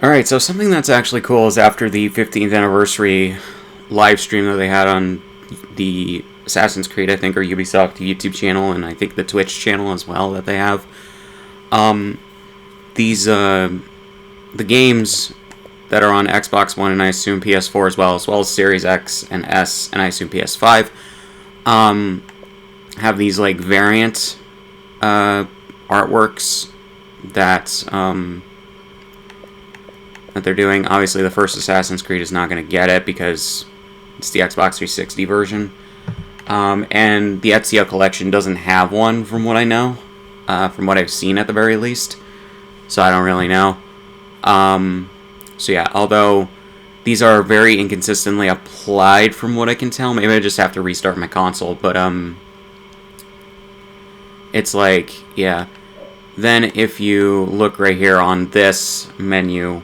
Alright, so something that's actually cool is after the 15th anniversary live stream that they had on the Assassin's Creed, I think, or Ubisoft YouTube channel, and I think the Twitch channel as well that they have. These, the games that are on Xbox One and I assume PS4 as well as Series X and S and I assume PS5, have these, like, variant, artworks that, that they're doing. Obviously, the first Assassin's Creed is not going to get it because it's the Xbox 360 version. And the Ezio collection doesn't have one, from what I know. From what I've seen, at the very least. So I don't really know. So yeah, although these are very inconsistently applied from what I can tell. Maybe I just have to restart my console. But, it's like, yeah. Then if you look right here on this menu,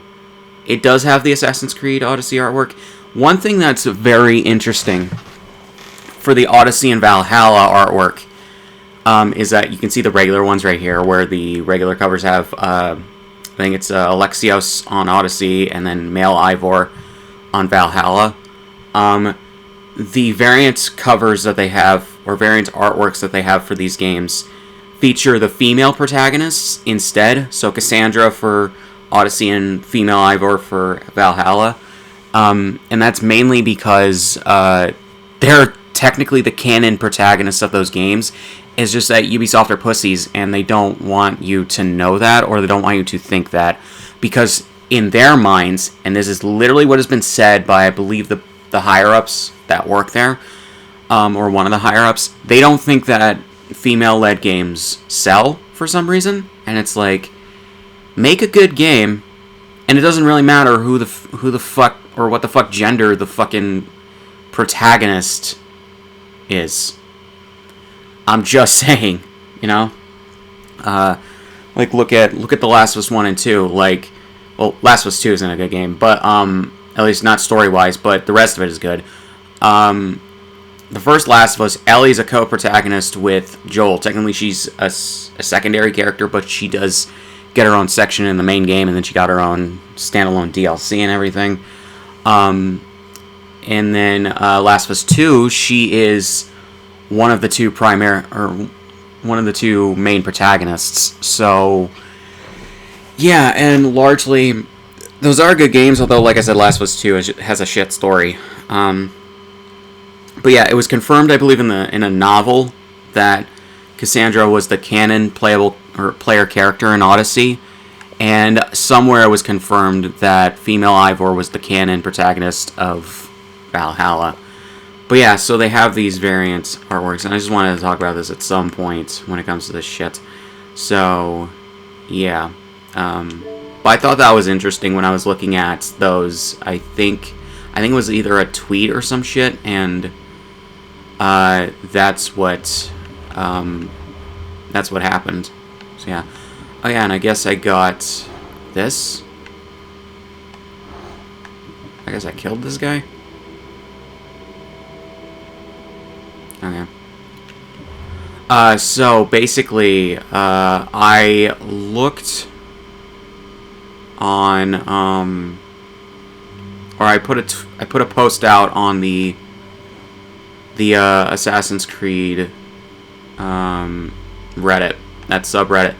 it does have the Assassin's Creed Odyssey artwork. One thing that's very interesting for the Odyssey and Valhalla artwork is that you can see the regular ones right here, where the regular covers have, I think it's Alexios on Odyssey, and then male Ivor on Valhalla. The variant covers that they have, or variant artworks that they have for these games, feature the female protagonists instead. So Cassandra for Odyssey and female Ivor for Valhalla. And that's mainly because they're technically the canon protagonists of those games. It's just that Ubisoft are pussies, and they don't want you to know that, or they don't want you to think that. Because in their minds, and this is literally what has been said by, I believe, the higher-ups that work there, or one of the higher-ups, they don't think that female-led games sell for some reason. And it's like, make a good game, and it doesn't really matter who the fuck, or what the fuck gender the fucking protagonist is. I'm just saying, you know? Like, look at The Last of Us 1 and 2, like, well, Last of Us 2 isn't a good game, but, at least not story-wise, but the rest of it is good. The first Last of Us, Ellie's a co-protagonist with Joel. Technically, she's a secondary character, but she does get her own section in the main game, and then she got her own standalone DLC and everything. And then Last of Us 2, she is one of the two main protagonists. So yeah, and largely those are good games, although, like I said, Last of Us 2 has a shit story. But yeah, it was confirmed, I believe, in a novel that Cassandra was the canon player character in Odyssey, and somewhere it was confirmed that female Ivor was the canon protagonist of Valhalla. But yeah, so they have these variant artworks, and I just wanted to talk about this at some point when it comes to this shit. So, yeah. But I thought that was interesting when I was looking at those. I think it was either a tweet or some shit, and that's what happened. So yeah. Oh yeah, and I guess I got this. I guess I killed this guy. Okay. So basically, I looked on, or I put a post out on the Assassin's Creed Reddit, that subreddit,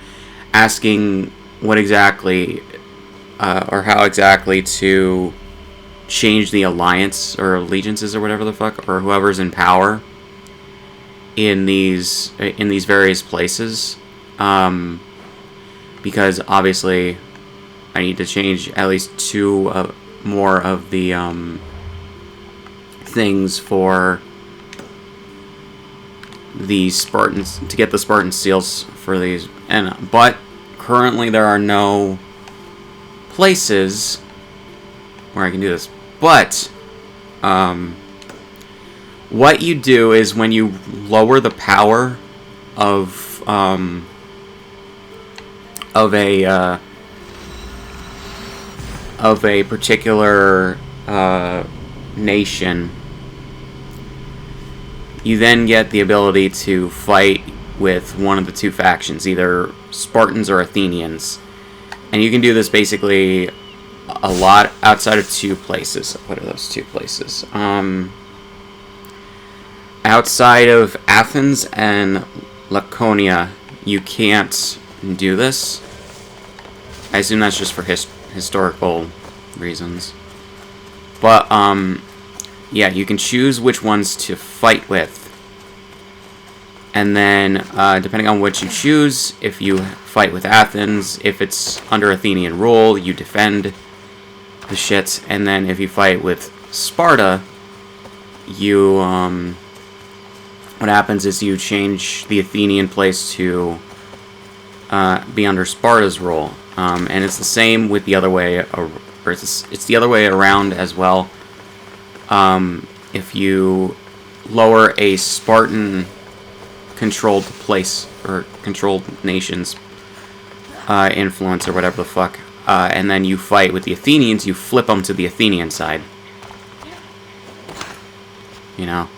asking what exactly, or how exactly to change the alliance or allegiances or whatever the fuck, or whoever's in power in these various places, because obviously I need to change at least two more of the things for the Spartans, to get the Spartan seals for these, but currently there are no places where I can do this. But what you do is, when you lower the power of a particular nation, you then get the ability to fight with one of the two factions, either Spartans or Athenians. And you can do this basically a lot outside of two places. What are those two places? Outside of Athens and Laconia, you can't do this. I assume that's just for historical reasons. But, yeah, you can choose which ones to fight with. And then, depending on what you choose, if you fight with Athens, if it's under Athenian rule, you defend the shit. And then if you fight with Sparta, you, what happens is you change the Athenian place to be under Sparta's rule. And it's the same with the other way, or it's the other way around as well. If you lower a Spartan controlled place, or controlled nation's influence, or whatever the fuck, and then you fight with the Athenians, you flip them to the Athenian side. You know?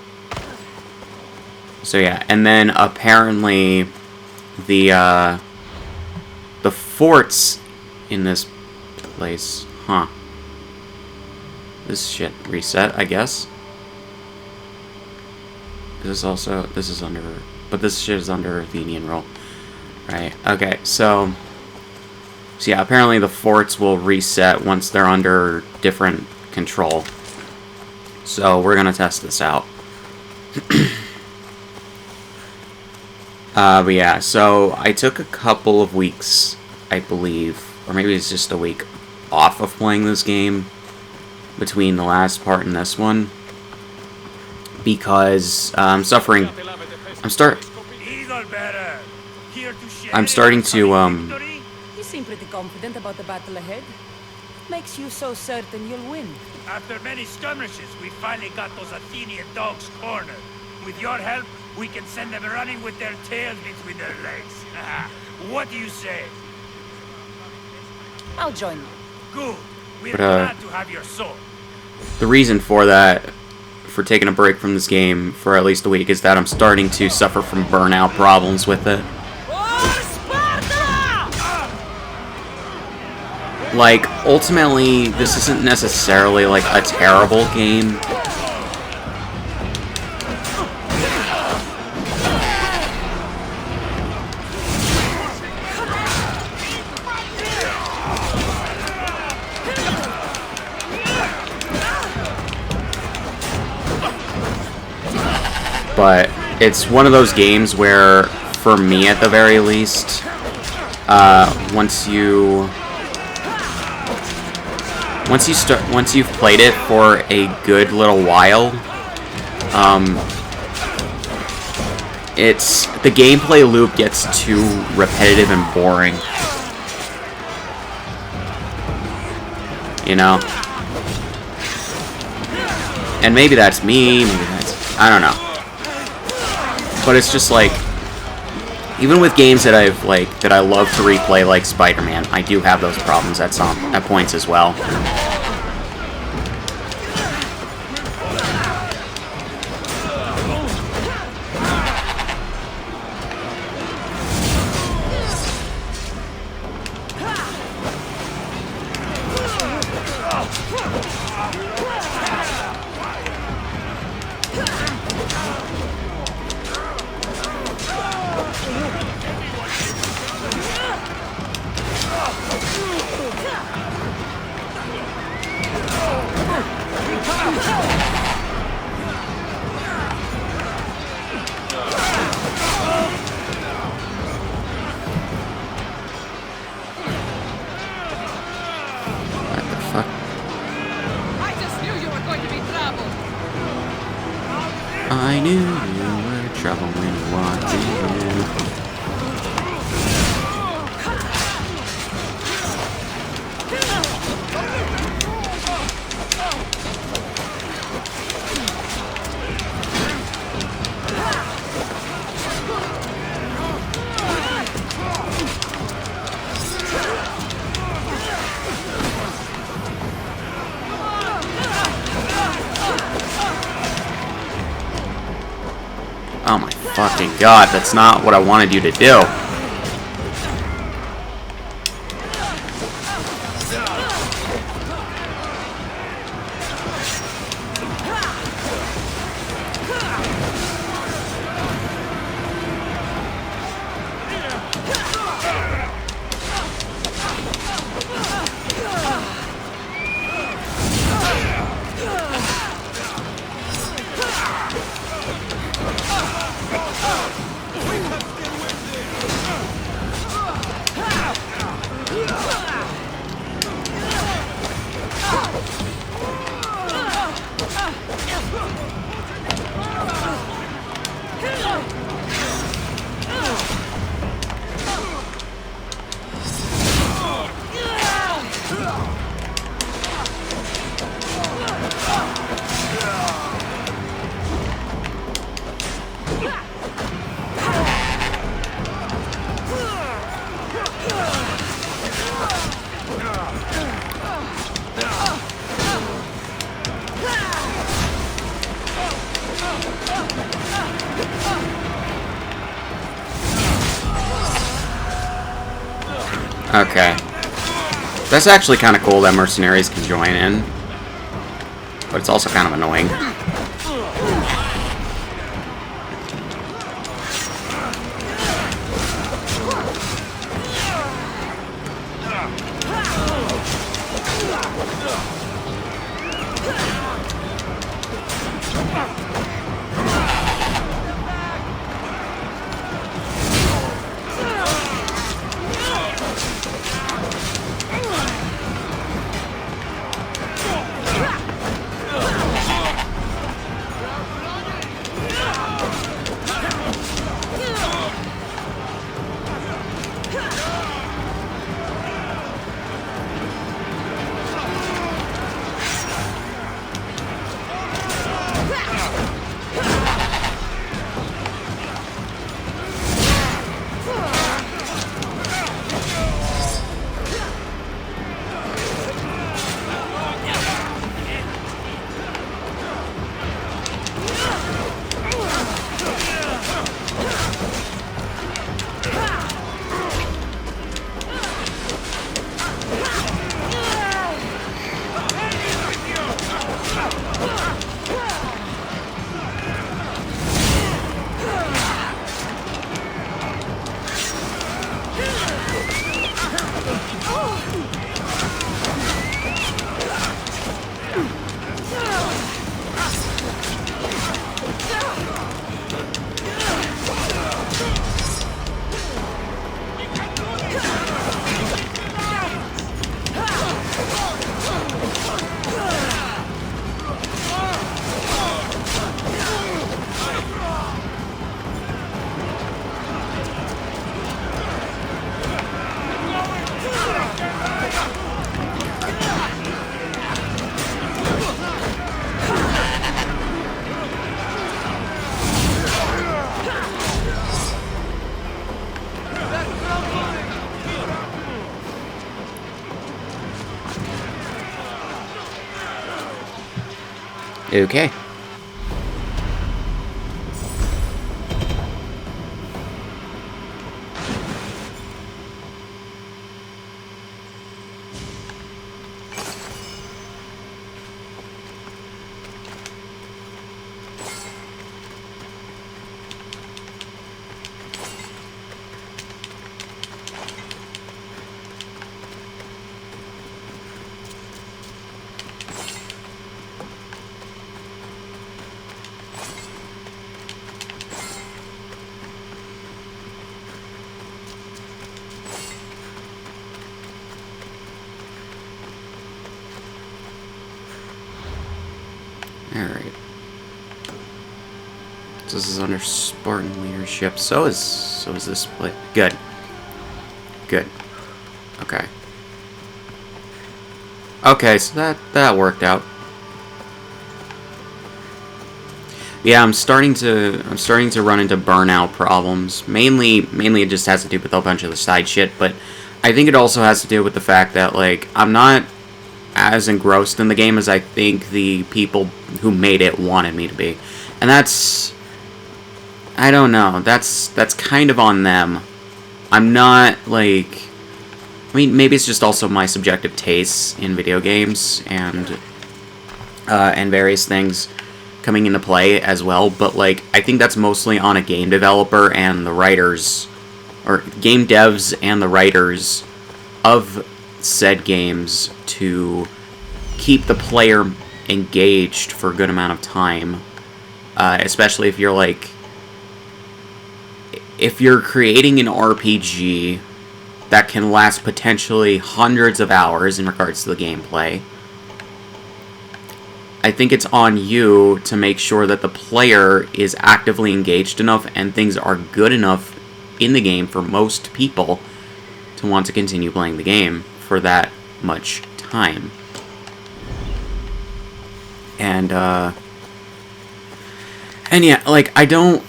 So yeah, and then apparently the forts in this place, this shit reset, I guess. This is under, but this shit is under Athenian rule, right? Okay, so yeah, apparently the forts will reset once they're under different control. So we're gonna test this out. But yeah, so I took a couple of weeks, I believe, or maybe it's just a week off of playing this game between the last part and this one, because I'm starting to You seem pretty confident about the battle ahead. Makes you so certain you'll win. After many skirmishes, we finally got those Athenian dogs cornered. With your help, we can send them running with their tails between their legs. What do you say? I'll join you. Good. We're glad to have your sword. The reason for that, for taking a break from this game for at least a week, is that I'm starting to suffer from burnout problems with it. Like, ultimately, this isn't necessarily, like, a terrible game. But it's one of those games where, for me at the very least, once you've played it for a good little while, the gameplay loop gets too repetitive and boring. You know? And maybe that's me, I don't know. But it's just like, even with games that I love to replay, like Spider-Man, I do have those problems at points as well. I knew you were trouble when you walked in. Oh my fucking god, that's not what I wanted you to do. Okay. That's actually kind of cool that mercenaries can join in. But it's also kind of annoying. Okay. Alright. So this is under Spartan leadership. So is this split. Good. Good. Okay. Okay, so that worked out. Yeah, I'm starting to run into burnout problems. Mainly it just has to do with a bunch of the side shit, but I think it also has to do with the fact that, like, I'm not as engrossed in the game as I think the people who made it wanted me to be. And that's, I don't know, that's kind of on them. I'm not, like, I mean, maybe it's just also my subjective tastes in video games and various things coming into play as well, but, like, I think that's mostly on a game developer and the writers, or game devs and the writers of said games to keep the player engaged for a good amount of time, especially if you're, like, if you're creating an RPG that can last potentially hundreds of hours in regards to the gameplay. I think it's on you to make sure that the player is actively engaged enough and things are good enough in the game for most people to want to continue playing the game for that much time. And yeah, like, I don't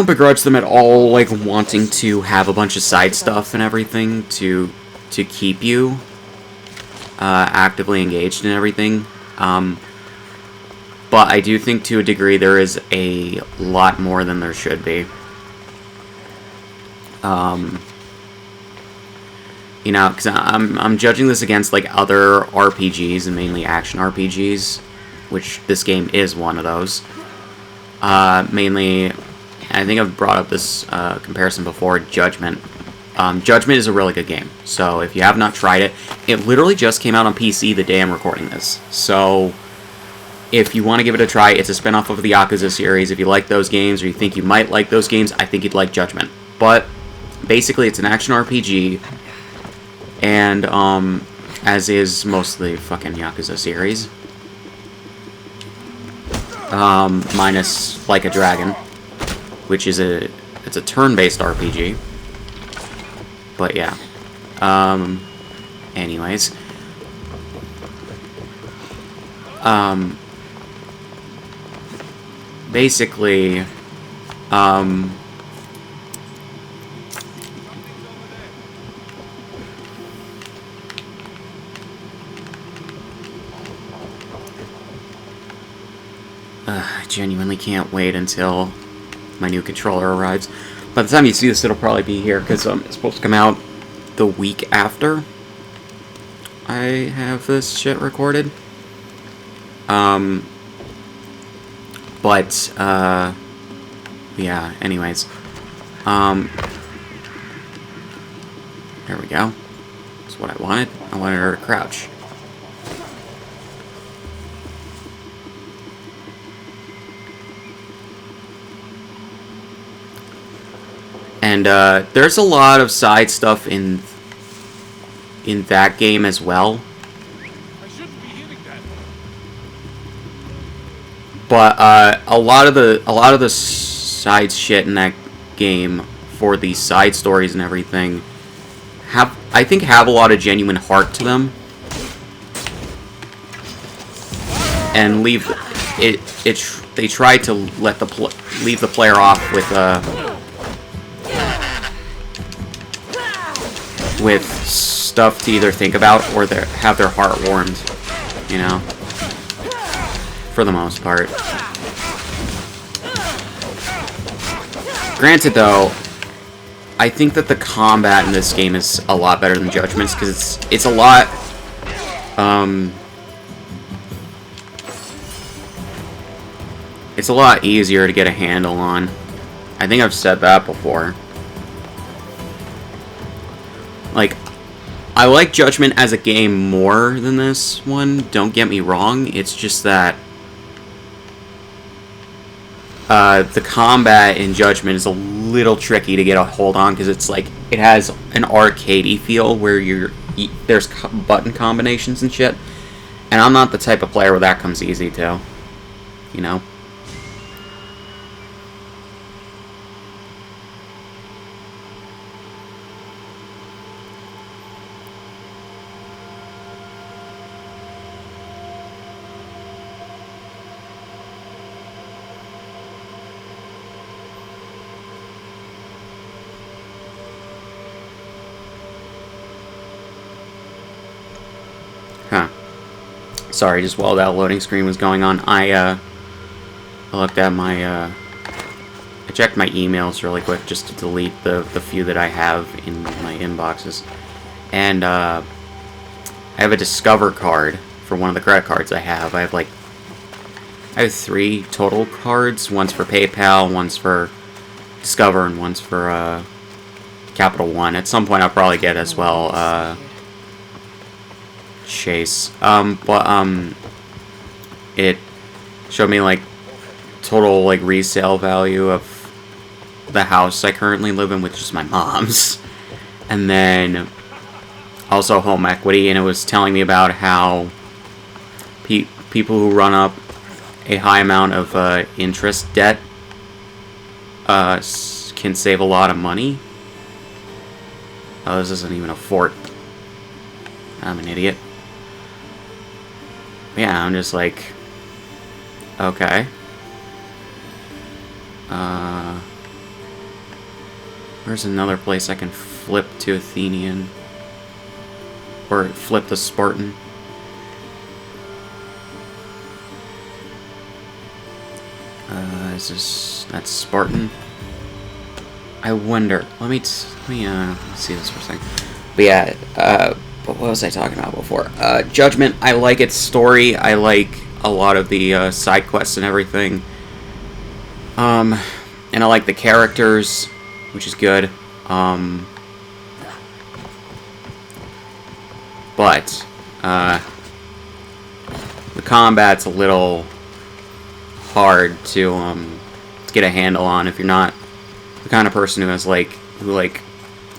begrudge them at all, like, wanting to have a bunch of side stuff and everything to keep you actively engaged and everything. But I do think, to a degree, there is a lot more than there should be. You know, because I'm judging this against like other RPGs and mainly action RPGs, which this game is one of those. Mainly, I think I've brought up this comparison before. Judgment. Judgment is a really good game. So if you have not tried it, it literally just came out on PC the day I'm recording this. So if you want to give it a try, it's a spinoff of the Yakuza series. If you like those games or you think you might like those games, I think you'd like Judgment. But basically, it's an action RPG. And, as is most of the fucking Yakuza series. Minus Like a Dragon, which is it's a turn-based RPG. But yeah. Anyways. Basically, I genuinely can't wait until my new controller arrives. By the time you see this, it'll probably be here, because it's supposed to come out the week after I have this shit recorded. Yeah, anyways. There we go. That's what I wanted. I wanted her to crouch. And there's a lot of side stuff in that game as well. I shouldn't be hitting that. But a lot of the side shit in that game for the side stories and everything I think have a lot of genuine heart to them. And they try to let leave the player off with stuff to either think about or have their heart warmed, you know, for the most part. Granted, though, I think that the combat in this game is a lot better than Judgment's, because it's a lot, it's a lot easier to get a handle on. I think I've said that before. Like, I like Judgment as a game more than this one, don't get me wrong, it's just that the combat in Judgment is a little tricky to get a hold on, because it's like, it has an arcadey feel where there's button combinations and shit, and I'm not the type of player where that comes easy to, you know? Huh. Sorry, just while that loading screen was going on, I looked at my, I checked my emails really quick just to delete the few that I have in my inboxes. And, I have a Discover card for one of the credit cards I have. I have 3 total cards. One's for PayPal, one's for Discover, and one's for, Capital One. At some point I'll probably get as well, Chase. It showed me, like, total, like, resale value of the house I currently live in, which is my mom's. And then also home equity, and it was telling me about how people who run up a high amount of interest debt can save a lot of money. Oh, this isn't even a fort. I'm an idiot. Yeah, I'm just like, okay. Where's another place I can flip to Athenian? Or flip the Spartan? That's Spartan? I wonder, let me see this for a second. But yeah, what was I talking about before? Judgment, I like its story. I like a lot of the side quests and everything. And I like the characters, which is good. But the combat's a little hard to get a handle on if you're not the kind of person who has who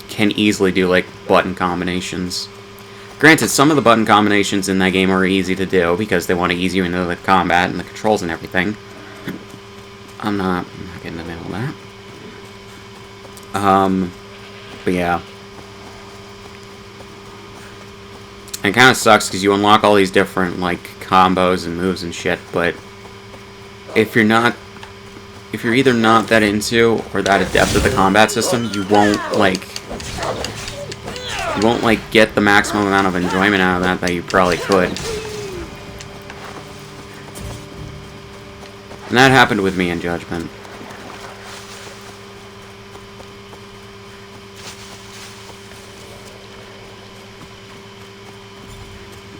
can easily do like button combinations. Granted, some of the button combinations in that game are easy to do because they want to ease you into the combat and the controls and everything. I'm not getting in the middle of that. But yeah. And it kind of sucks because you unlock all these different, like, combos and moves and shit, but if you're either not that into or that adept at the combat system, you won't get the maximum amount of enjoyment out of that you probably could. And that happened with me in Judgment.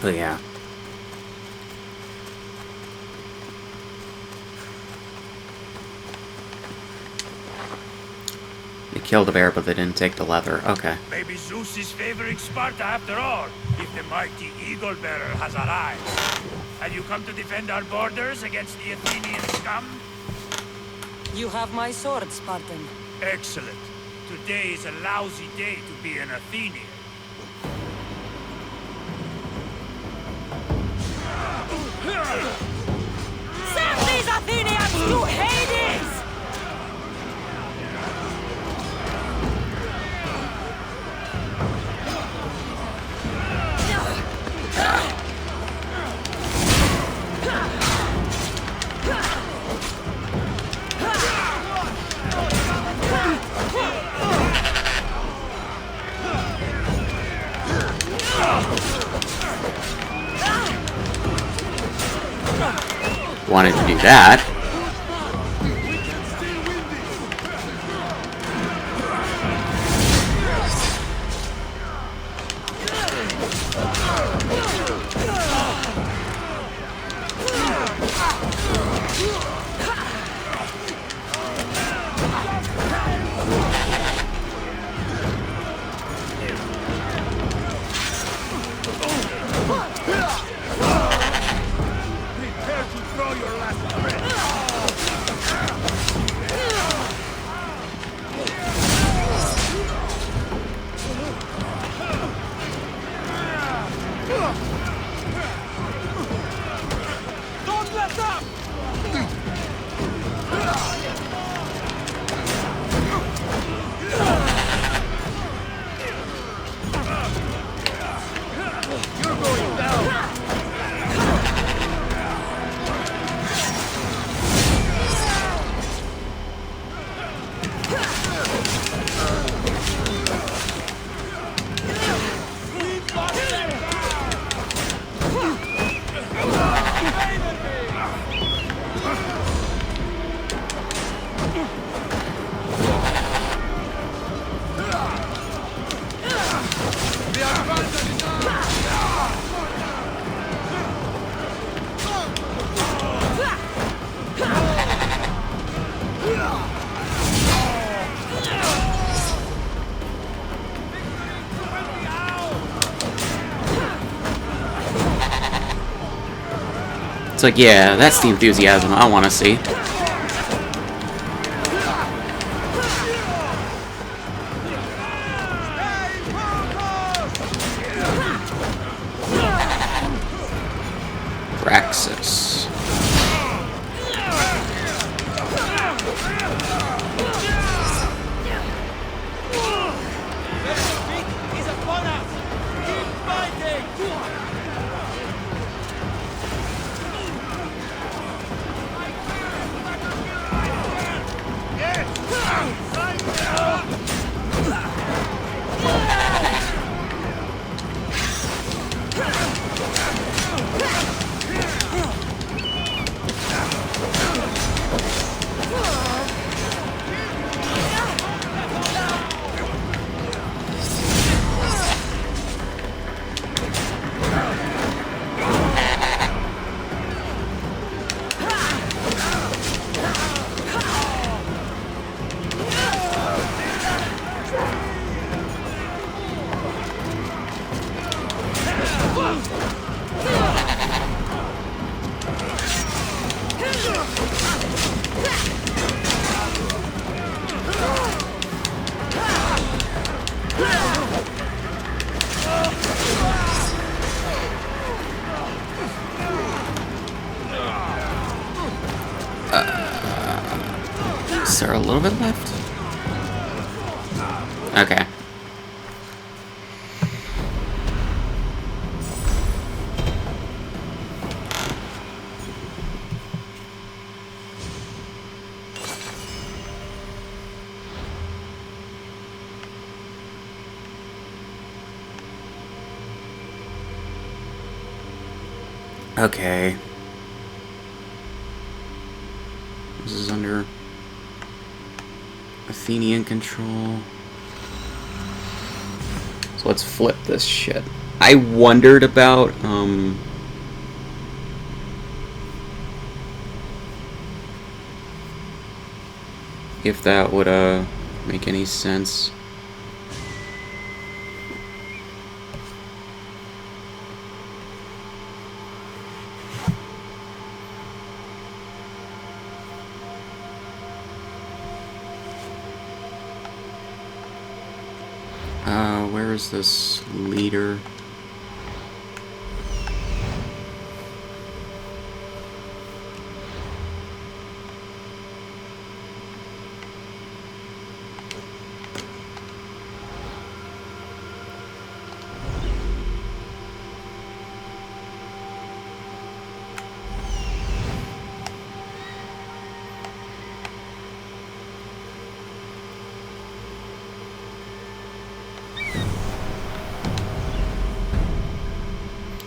But yeah. They killed a bear, but they didn't take the leather. Okay. Maybe Zeus is favoring Sparta after all, if the mighty eagle bearer has arrived. Have you come to defend our borders against the Athenian scum? You have my sword, Spartan. Excellent. Today is a lousy day to be an Athenian. Send these Athenians to Hades! Wanted to do that. It's like, yeah, that's the enthusiasm I want to see. Praxis. Is there a little bit left? Okay. Okay. This is under Athenian control. So let's flip this shit. I wondered about, if that would, make any sense. Where is this leader?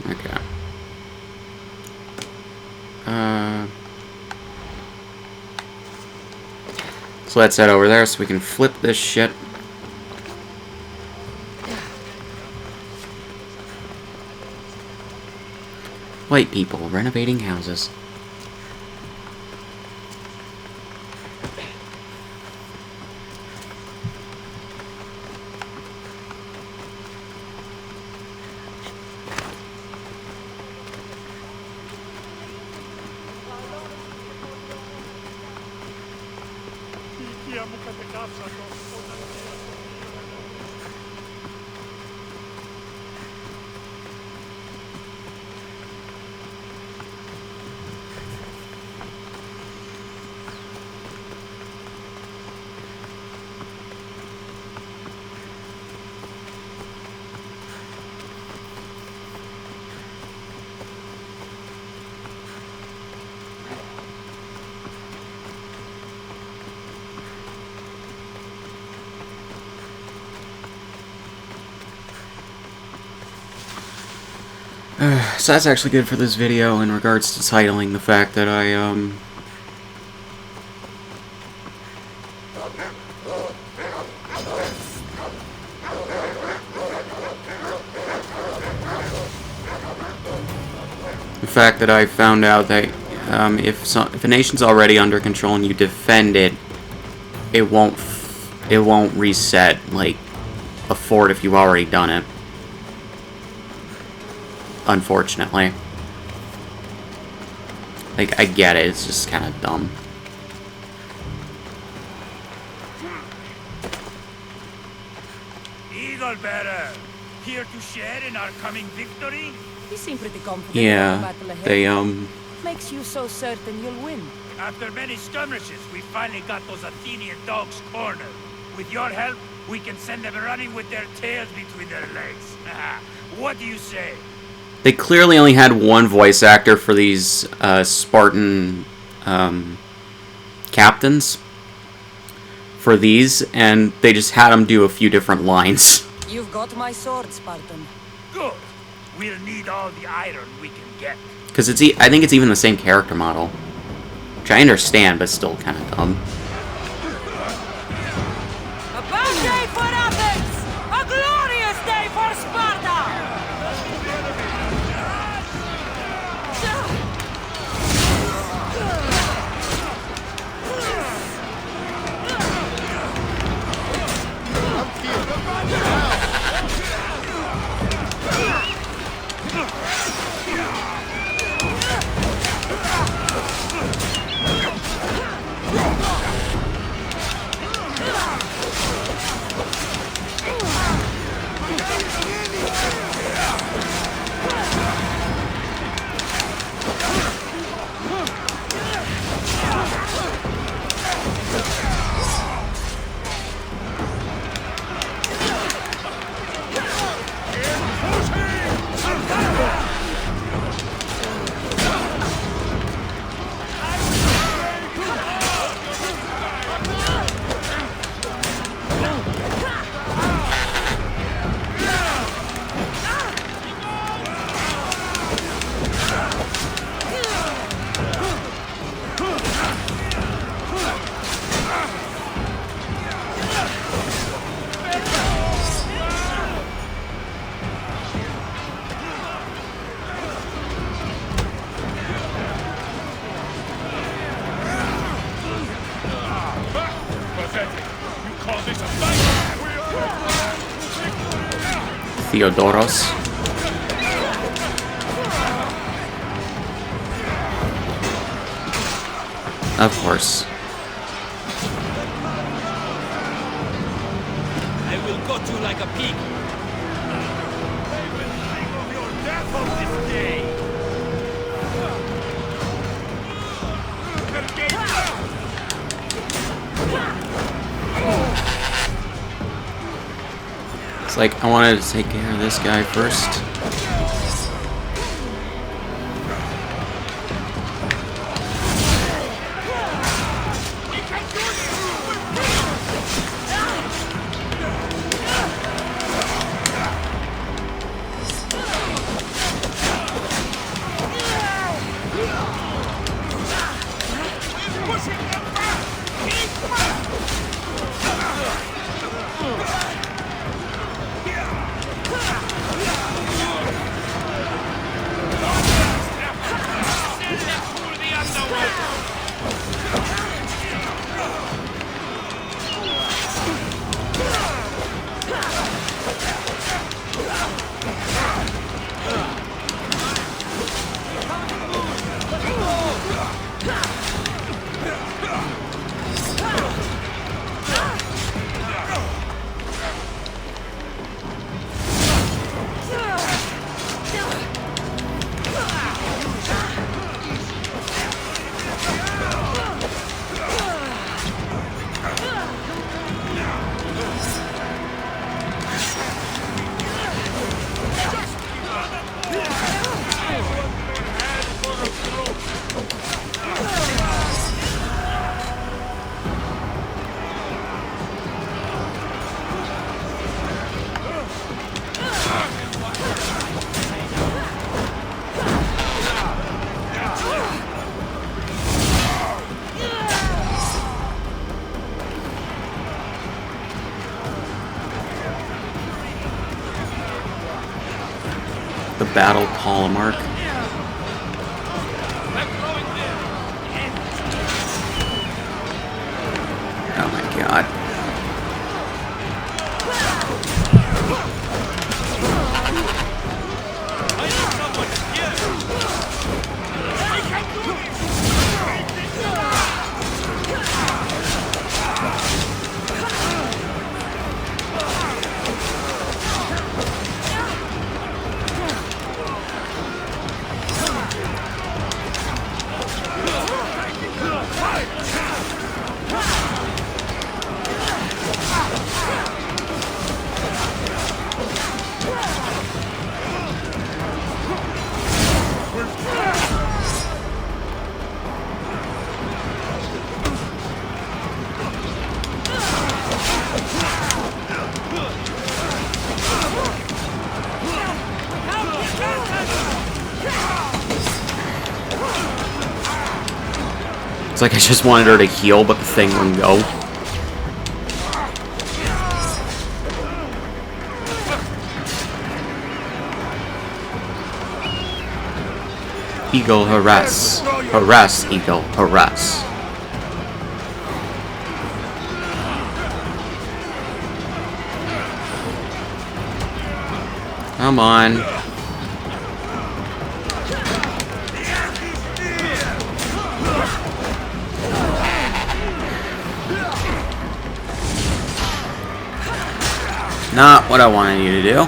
Okay. So let's head over there so we can flip this shit. White people renovating houses. So that's actually good for this video in regards to titling the fact that I found out that if a nation's already under control and you defend it, it won't reset like a fort if you've already done it. Unfortunately. Like, I get it, it's just kind of dumb. Eagle bearer, here to share in our coming victory? You seem pretty confident Yeah, about the battle ahead. they Makes you so certain you'll win. After many skirmishes, we finally got those Athenian dogs cornered. With your help, we can send them running with their tails between their legs. What do you say? They clearly only had one voice actor for these Spartan captains for these, and they just had them do a few different lines. You've got my sword, Spartan. Good. We'll need all the iron we can get. Because I think it's even the same character model, which I understand, but still kind of dumb. A bad day for Athens! A glorious day for Sparta! Theodoros. Of course. I will cut you like a pig. They will sing of your death on this day. It's like, I wanted to take care of this guy first. The battle polemark. Oh my god. It's like I just wanted her to heal, but the thing wouldn't go. Eagle, harass. Harass, eagle, harass. Come on. Not what I wanted you to do.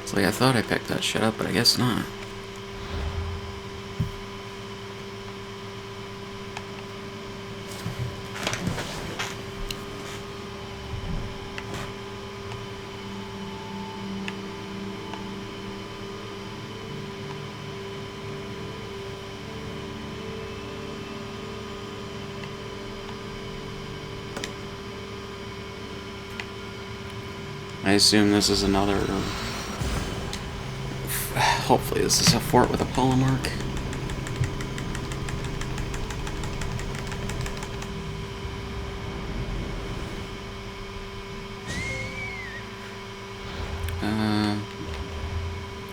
It's like I thought I picked that shit up, but I guess not. I assume this is another... Hopefully this is a fort with a polemark.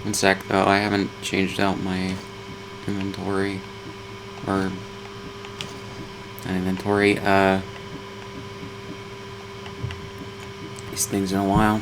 One sec, though, I haven't changed out my inventory. Or... Not inventory, these things in a while.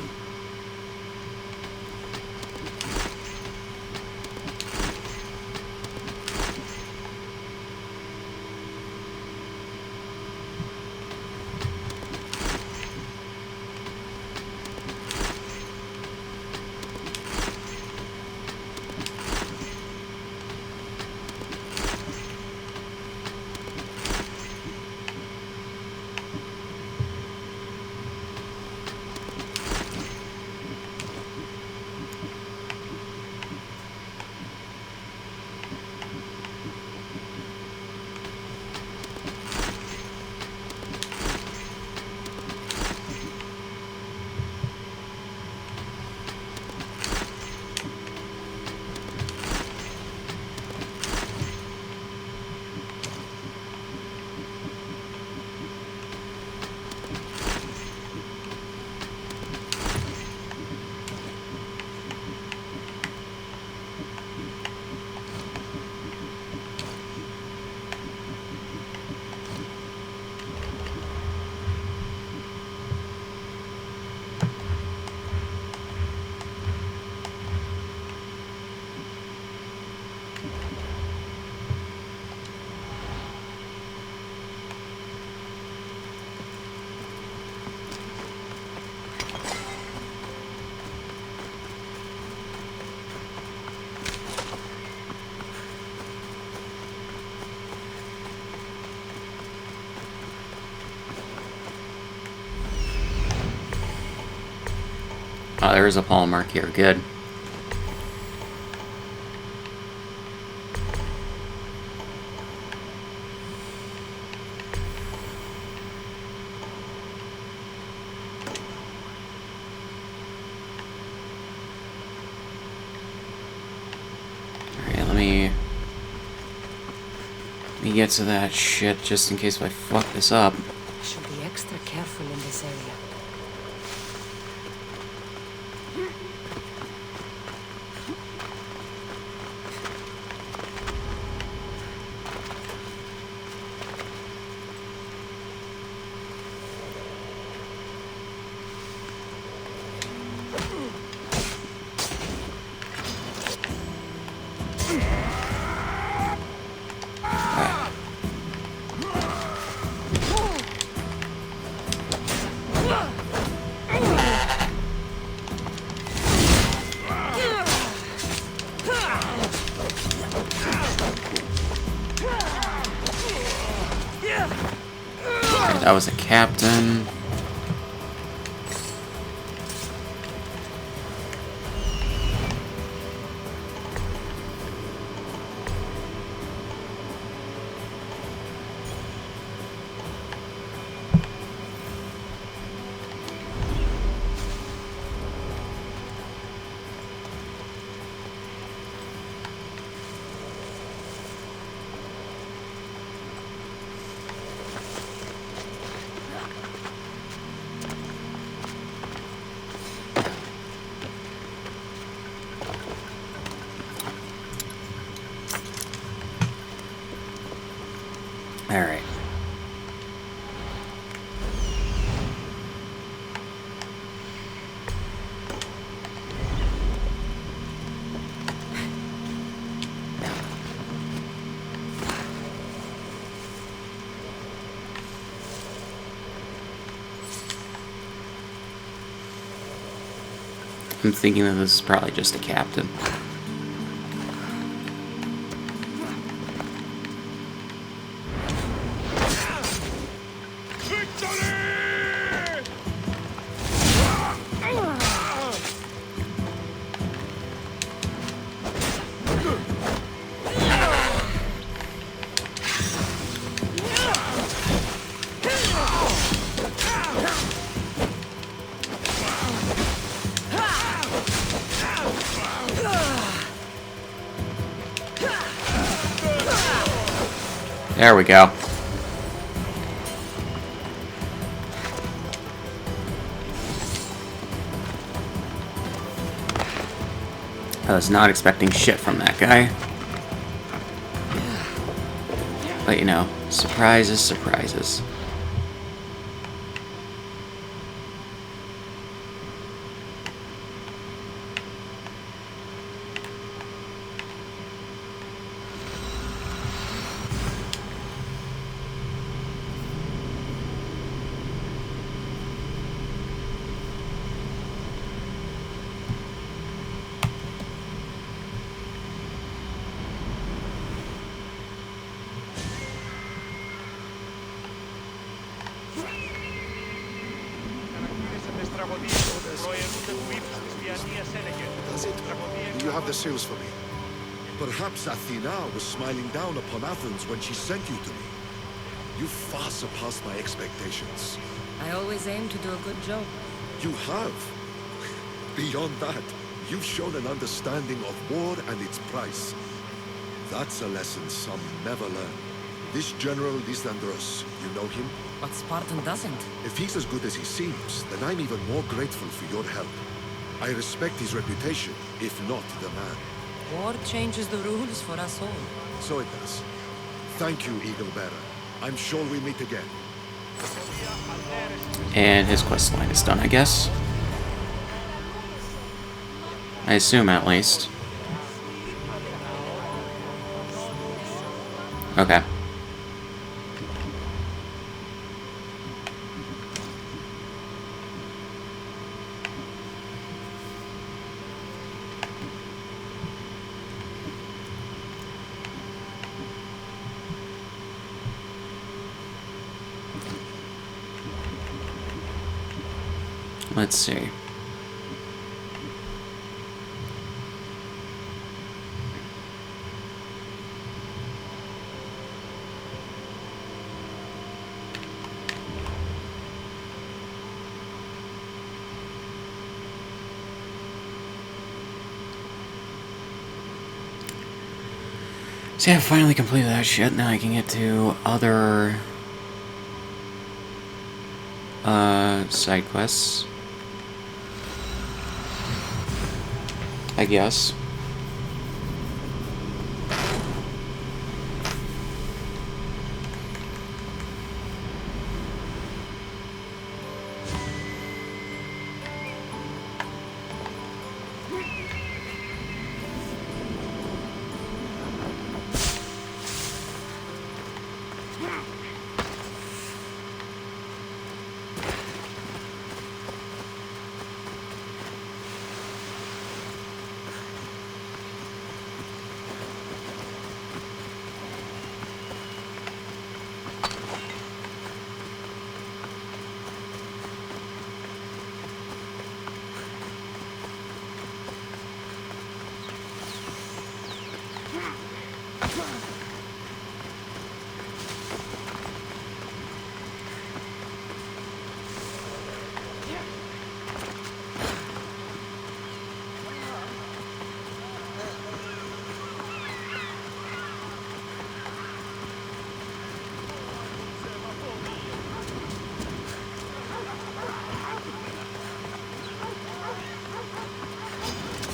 Oh, there is a polemark here. Good. Alright, let me get to that shit just in case if I fuck this up. I should be extra careful in this area. That was a captain. All right. I'm thinking that this is probably just a captain. There we go. I was not expecting shit from that guy. But you know, surprises, surprises. Does it? Do you have the seals for me? Perhaps Athena was smiling down upon Athens when she sent you to me. You far surpassed my expectations. I always aim to do a good job. You have. Beyond that, you've shown an understanding of war and its price. That's a lesson some never learn. This General Lysandros, you know him? But Spartan doesn't. If he's as good as he seems, then I'm even more grateful for your help. I respect his reputation, if not the man. War changes the rules for us all. So it does. Thank you, Eagle Bearer. I'm sure we'll meet again. And his quest line is done, I guess. I assume, at least. Okay. Let's see. So yeah, I finally completed that shit. Now I can get to other side quests, I guess.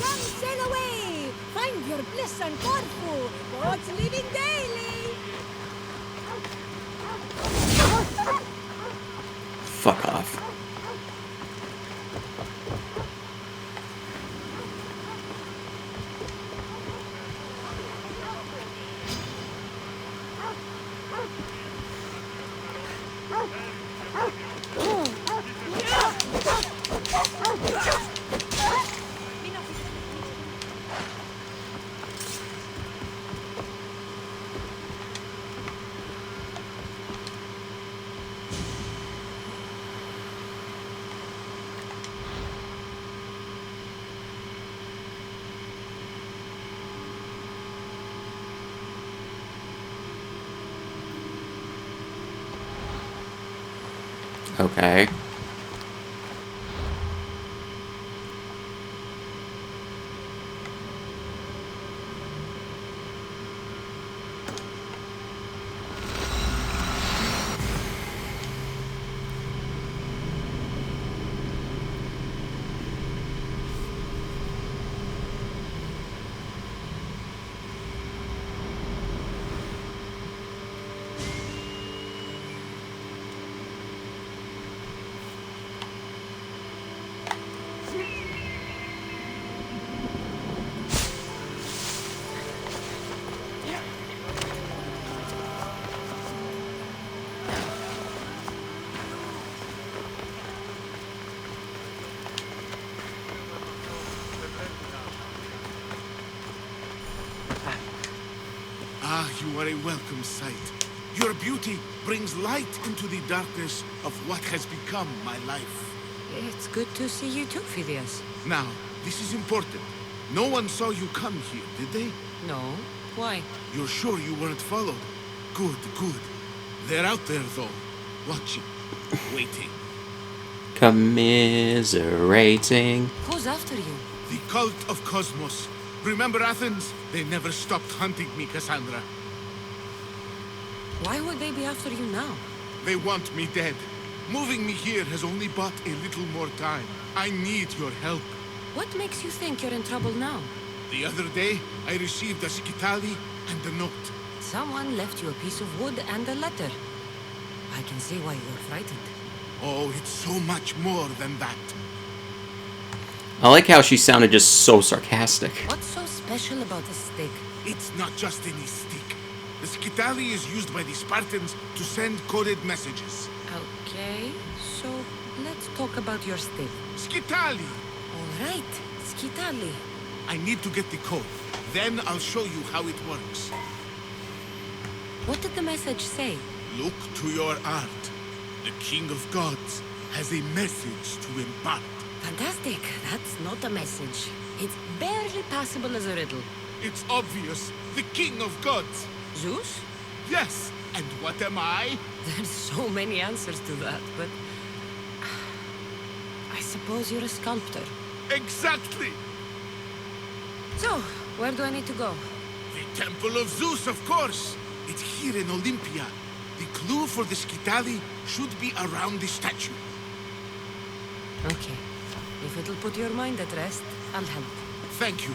Come sail away! Find your bliss and Corfu! Boats leaving daily! Fuck off. Okay. You are a welcome sight. Your beauty brings light into the darkness of what has become my life. It's good to see you too, Phidias. Now, this is important. No one saw you come here, did they? No? Why? You're sure you weren't followed? Good, good. They're out there, though. Watching. Waiting. Commiserating. Who's after you? The cult of Cosmos. Remember Athens? They never stopped hunting me, Cassandra. Why would they be after you now? They want me dead. Moving me here has only bought a little more time. I need your help. What makes you think you're in trouble now? The other day, I received a skitali and a note. Someone left you a piece of wood and a letter. I can see why you're frightened. Oh, it's so much more than that. I like how she sounded just so sarcastic. What's so special about the stick? It's not just any stick. The skitali is used by the Spartans to send coded messages. Okay, so let's talk about your stick. Skitali! All right, Skitali. I need to get the code. Then I'll show you how it works. What did the message say? Look to your art. The King of Gods has a message to impart. Fantastic. That's not a message. It's barely passable as a riddle. It's obvious. The King of Gods. Zeus? Yes. And what am I? There's so many answers to that, but... I suppose you're a sculptor. Exactly. So, where do I need to go? The Temple of Zeus, of course. It's here in Olympia. The clue for the skitali should be around the statue. Okay. If it'll put your mind at rest, I'll help. Thank you.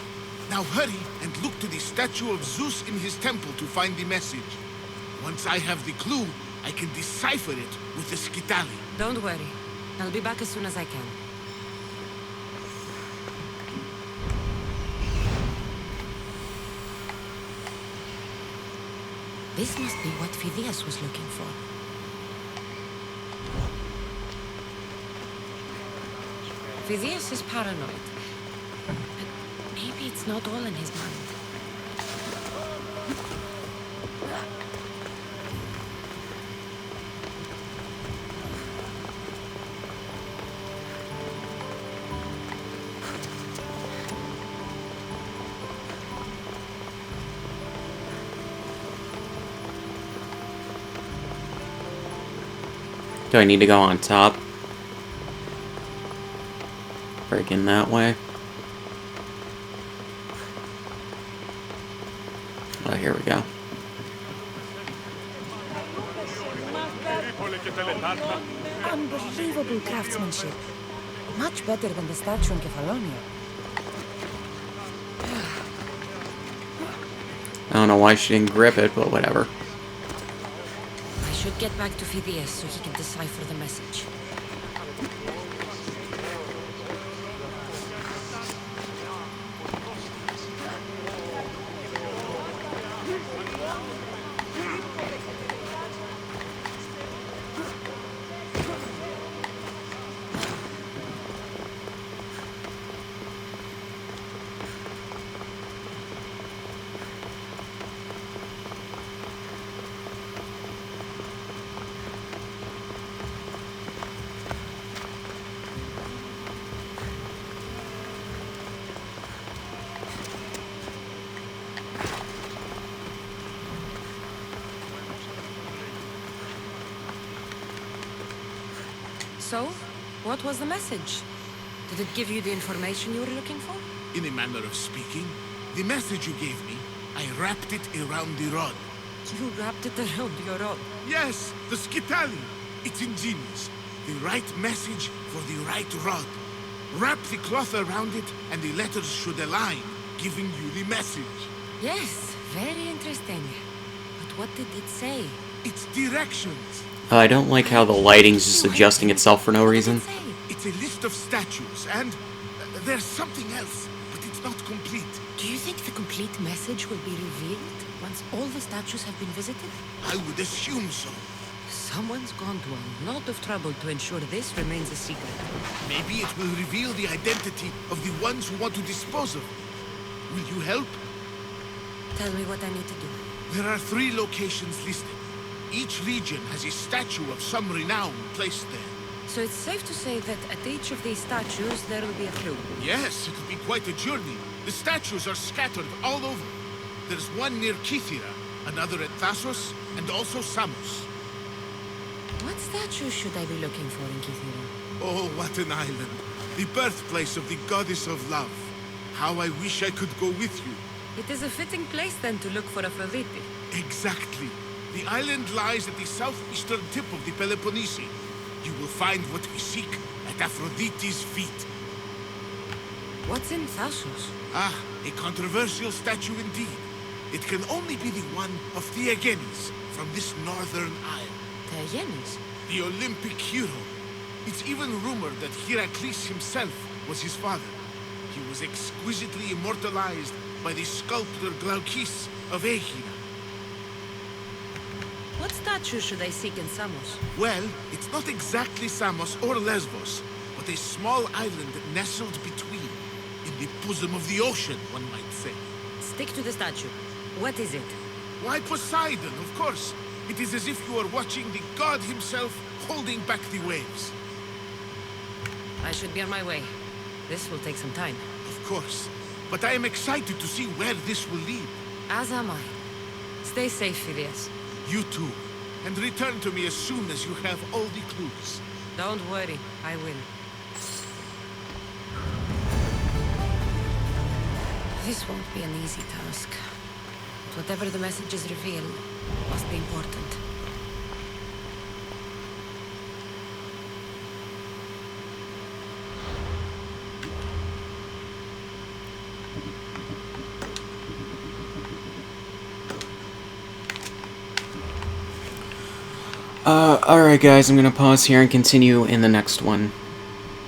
Now hurry and look to the statue of Zeus in his temple to find the message. Once I have the clue, I can decipher it with the skitali. Don't worry. I'll be back as soon as I can. This must be what Phidias was looking for. Phidias is paranoid. But maybe it's not all in his mind. Do I need to go on top? Break in that way? Oh, here we go. Unbelievable craftsmanship. Much better than the statue in Kefalonia. I don't know why she didn't grip it, but whatever. I should get back to Phidias so he can decipher the message. So, what was the message? Did it give you the information you were looking for? In a manner of speaking, the message you gave me, I wrapped it around the rod. You wrapped it around your rod. Yes, the skitali. It's ingenious. The right message for the right rod. Wrap the cloth around it, and the letters should align, giving you the message. Yes, very interesting. But what did it say? It's directions. I don't like how the lighting's just adjusting itself for no reason. It's a list of statues, and there's something else, but it's not complete. Do you think the complete message will be revealed once all the statues have been visited? I would assume so. Someone's gone to a lot of trouble to ensure this remains a secret. Maybe it will reveal the identity of the ones who want to dispose of it. Will you help? Tell me what I need to do. There are 3 locations listed. Each region has a statue of some renown placed there. So it's safe to say that at each of these statues there will be a clue. Yes, it'll be quite a journey. The statues are scattered all over. There's one near Kythera, another at Thassos, and also Samos. What statue should I be looking for in Kythera? Oh, what an island. The birthplace of the goddess of love. How I wish I could go with you. It is a fitting place then to look for Aphrodite. Exactly. The island lies at the southeastern tip of the Peloponnese. You will find what we seek at Aphrodite's feet. What's in Thassos? Ah, a controversial statue indeed. It can only be the one of Theagenes from this northern isle. Theagenes? The Olympic hero. It's even rumored that Heracles himself was his father. He was exquisitely immortalized by the sculptor Glaukis of Aegina. What statue should I seek in Samos? Well, it's not exactly Samos or Lesbos, but a small island nestled between. In the bosom of the ocean, one might say. Stick to the statue. What is it? Why, Poseidon, of course. It is as if you were watching the god himself holding back the waves. I should be on my way. This will take some time. Of course. But I am excited to see where this will lead. As am I. Stay safe, Phileas. You too. And return to me as soon as you have all the clues. Don't worry, I will. This won't be an easy task. But whatever the messages reveal, must be important. Alright guys, I'm gonna pause here and continue in the next one.